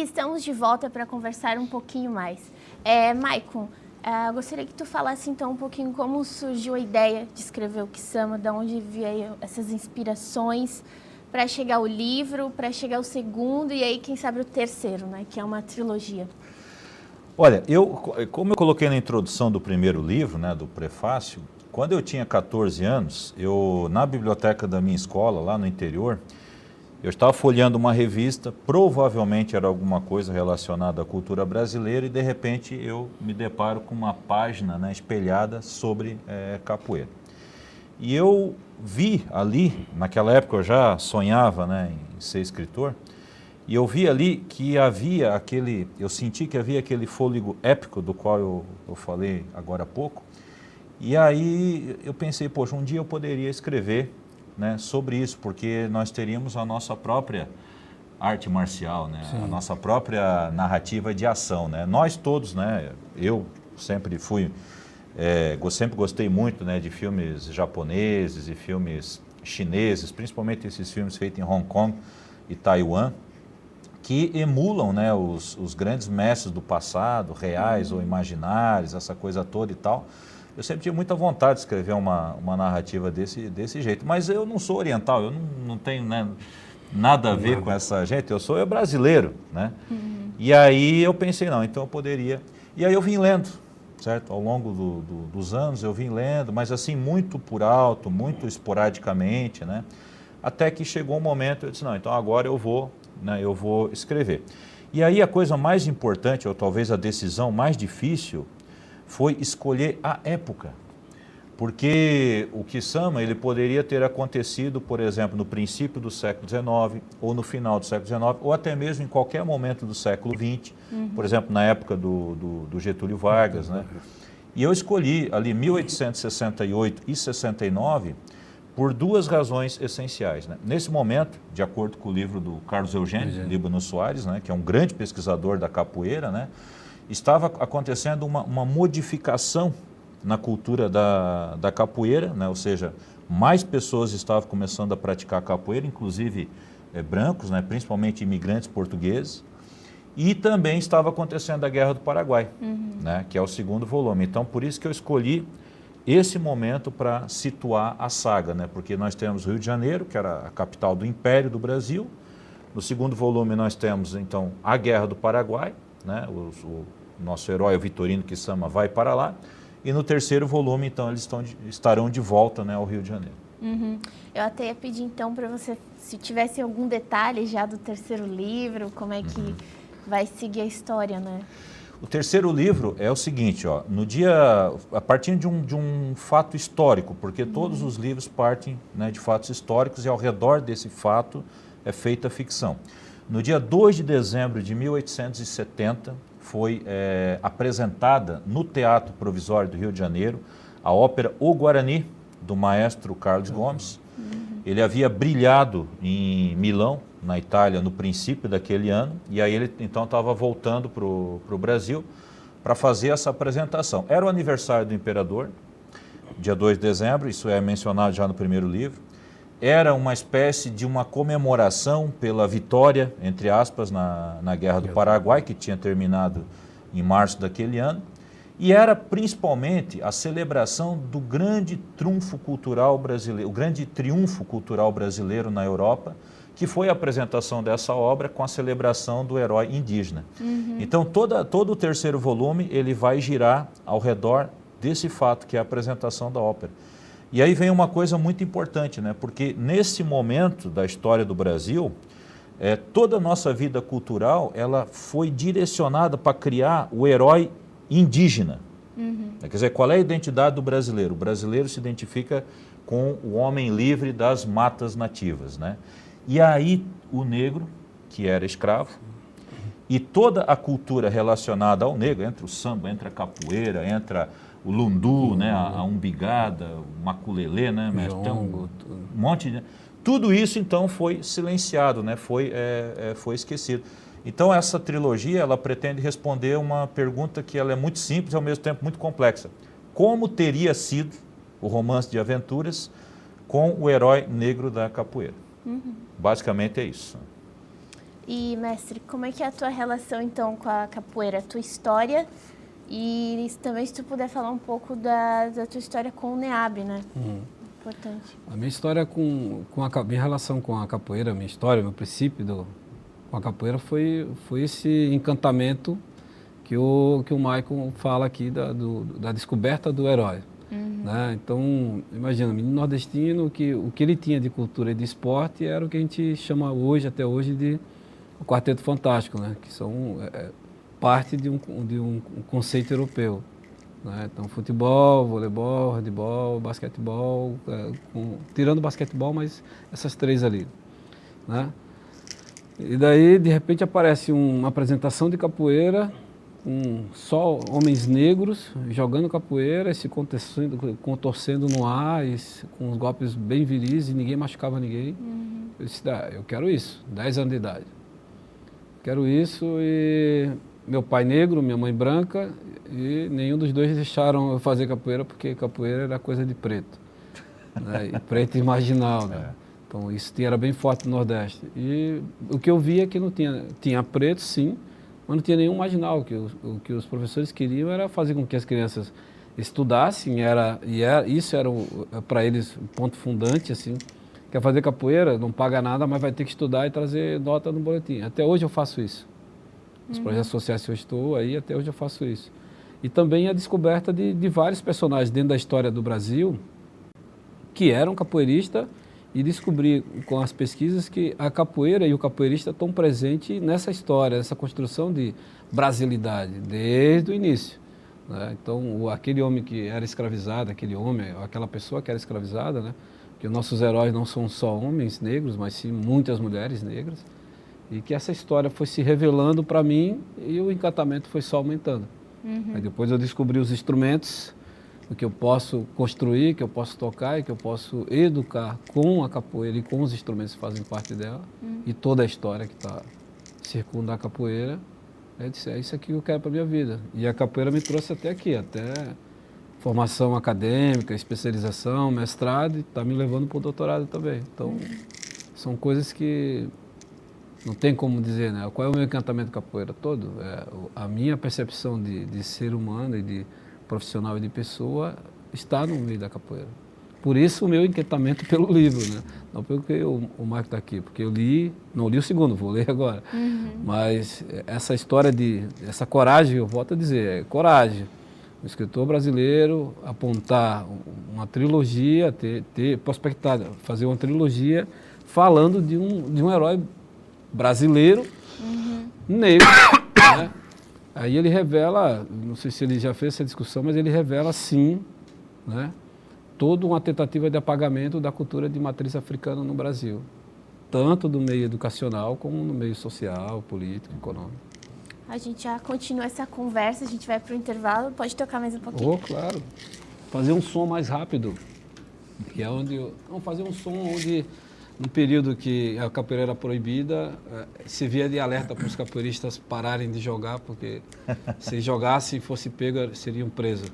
estamos de volta para conversar um pouquinho mais. Maicon, gostaria que tu falasse então um pouquinho como surgiu a ideia de escrever o Kisama, de onde vieram essas inspirações para chegar ao livro, para chegar ao segundo e aí, quem sabe, o terceiro, né, que é uma trilogia. Olha, como eu coloquei na introdução do primeiro livro, né, do prefácio, quando eu tinha 14 anos, na biblioteca da minha escola, lá no interior, eu estava folheando uma revista, provavelmente era alguma coisa relacionada à cultura brasileira, e de repente eu me deparo com uma página, né, espelhada sobre capoeira. E eu vi ali, naquela época eu já sonhava, né, em ser escritor, e eu vi ali que havia eu senti que havia aquele fôlego épico do qual eu falei agora há pouco, e aí eu pensei, poxa, um dia eu poderia escrever, né, sobre isso, porque nós teríamos a nossa própria arte marcial, né, a nossa própria narrativa de ação, né, nós todos, né, eu sempre sempre gostei muito, né, de filmes japoneses e filmes chineses, principalmente esses filmes feitos em Hong Kong e Taiwan, que emulam, né, os grandes mestres do passado, reais ou imaginários, essa coisa toda e tal. Eu sempre tive muita vontade de escrever uma narrativa desse jeito, mas eu não sou oriental, eu não tenho, né, nada a ver com essa gente, eu sou brasileiro, né? E aí eu pensei, não, então eu poderia... E aí eu vim lendo, certo? Ao longo dos anos eu vim lendo, mas assim, muito por alto, muito esporadicamente, né? Até que chegou um momento, eu disse, não, então agora eu vou escrever. E aí a coisa mais importante, ou talvez a decisão mais difícil, foi escolher a época, porque o Kisama ele poderia ter acontecido, por exemplo, no princípio do século XIX, ou no final do século XIX, ou até mesmo em qualquer momento do século XX, por exemplo, na época do Getúlio Vargas, né? E eu escolhi ali 1868 e 69 por duas razões essenciais, né? Nesse momento, de acordo com o livro do Carlos Eugênio Líbano Soares, né, que é um grande pesquisador da capoeira, né, estava acontecendo uma modificação na cultura da capoeira, né? Ou seja, mais pessoas estavam começando a praticar capoeira, inclusive brancos, né? Principalmente imigrantes portugueses, e também estava acontecendo a Guerra do Paraguai, né? Que é o segundo volume. Então, por isso que eu escolhi esse momento para situar a saga, né? Porque nós temos o Rio de Janeiro, que era a capital do Império do Brasil. No segundo volume nós temos, então, a Guerra do Paraguai, né? O nosso herói, o Vitorino Kisama, vai para lá. E no terceiro volume, então, eles estarão de volta, né, ao Rio de Janeiro. Eu até ia pedir, então, para você, se tivesse algum detalhe já do terceiro livro, como é que vai seguir a história, né? O terceiro livro é o seguinte, ó, a partir de um fato histórico, porque todos os livros partem, né, de fatos históricos e ao redor desse fato é feita a ficção. No dia 2 de dezembro de 1870, foi apresentada no Teatro Provisório do Rio de Janeiro a ópera O Guarani, do maestro Carlos Gomes. Ele havia brilhado em Milão, na Itália, no princípio daquele ano, e aí ele então estava voltando para o Brasil para fazer essa apresentação. Era o aniversário do imperador, dia 2 de dezembro, isso é mencionado já no primeiro livro. Era uma espécie de uma comemoração pela vitória, entre aspas, na Guerra do Paraguai, que tinha terminado em março daquele ano, e era principalmente a celebração do grande triunfo cultural brasileiro, o grande triunfo cultural brasileiro na Europa, que foi a apresentação dessa obra com a celebração do herói indígena. Então, todo o terceiro volume ele vai girar ao redor desse fato, que é a apresentação da ópera. E aí vem uma coisa muito importante, né? Porque nesse momento da história do Brasil, toda a nossa vida cultural ela foi direcionada para criar o herói indígena. Quer dizer, qual é a identidade do brasileiro? O brasileiro se identifica com o homem livre das matas nativas, né? E aí o negro, que era escravo, e toda a cultura relacionada ao negro, entra o samba, entra a capoeira, entra o lundu, né, a umbigada, o maculelê, né, um monte de... Tudo isso, então, foi silenciado, né, foi esquecido. Então, essa trilogia, ela pretende responder uma pergunta que ela é muito simples e, ao mesmo tempo, muito complexa. Como teria sido o romance de aventuras com o herói negro da capoeira? Basicamente é isso. E, mestre, como é que é a tua relação, então, com a capoeira, a tua história? E também, se tu puder falar um pouco da tua história com o NEAB, né? Importante. A minha história minha relação com a capoeira, minha história, meu princípio com a capoeira foi esse encantamento que o Maicon fala aqui da descoberta do herói. Né? Então, imagina, menino nordestino, o que ele tinha de cultura e de esporte era o que a gente chama hoje, até hoje, de o Quarteto Fantástico, né? Que são parte de um conceito europeu. Né? Então, futebol, voleibol, handebol, basquetebol, tirando basquetebol, mas essas três ali. Né? E daí, de repente, aparece uma apresentação de capoeira, só homens negros jogando capoeira, se contorcendo no ar, com uns golpes bem viris e ninguém machucava ninguém. Eu disse, eu quero isso, 10 anos de idade. Quero isso e meu pai negro, minha mãe branca e nenhum dos dois deixaram eu fazer capoeira porque capoeira era coisa de preto. Né? E preto e marginal, né? Então isso era bem forte no Nordeste. E o que eu via é que não tinha preto sim, mas não tinha nenhum marginal. O que os professores queriam era fazer com que as crianças estudassem, isso era para eles um ponto fundante, assim. Quer fazer capoeira, não paga nada, mas vai ter que estudar e trazer nota no boletim. Até hoje eu faço isso. Os projetos sociais que eu estou aí, até hoje eu faço isso. E também a descoberta de vários personagens dentro da história do Brasil que eram capoeiristas e descobri com as pesquisas que a capoeira e o capoeirista estão presentes nessa história, nessa construção de brasilidade, desde o início. Né? Então, aquele homem que era escravizado, aquela pessoa que era escravizada, né? Que os nossos heróis não são só homens negros, mas sim muitas mulheres negras, e que essa história foi se revelando para mim e o encantamento foi só aumentando. Aí depois eu descobri os instrumentos, o que eu posso construir, que eu posso tocar e que eu posso educar com a capoeira e com os instrumentos que fazem parte dela e toda a história que está circunda a capoeira. Eu disse, é isso aqui que eu quero para a minha vida. E a capoeira me trouxe até aqui, até formação acadêmica, especialização, mestrado, e está me levando para o doutorado também. Então, são coisas que não tem como dizer, né? Qual é o meu encantamento capoeira todo? A minha percepção de ser humano e de profissional e de pessoa está no meio da capoeira. Por isso o meu encantamento pelo livro, né? Não porque o Marco está aqui, porque eu não li o segundo, vou ler agora. Mas essa história essa coragem, eu volto a dizer, é coragem. Um escritor brasileiro apontar uma trilogia, ter prospectado, fazer uma trilogia falando de um herói brasileiro, negro, né? Aí ele revela, não sei se ele já fez essa discussão, mas ele revela sim, né, toda uma tentativa de apagamento da cultura de matriz africana no Brasil, tanto do meio educacional como no meio social, político, econômico. A gente já continua essa conversa, a gente vai para o intervalo, pode tocar mais um pouquinho? Oh, claro. Fazer um som mais rápido, que é vamos fazer um som onde, no período que a capoeira era proibida, servia de alerta para os capoeiristas pararem de jogar, porque se jogassem e fossem pegos, seriam presos.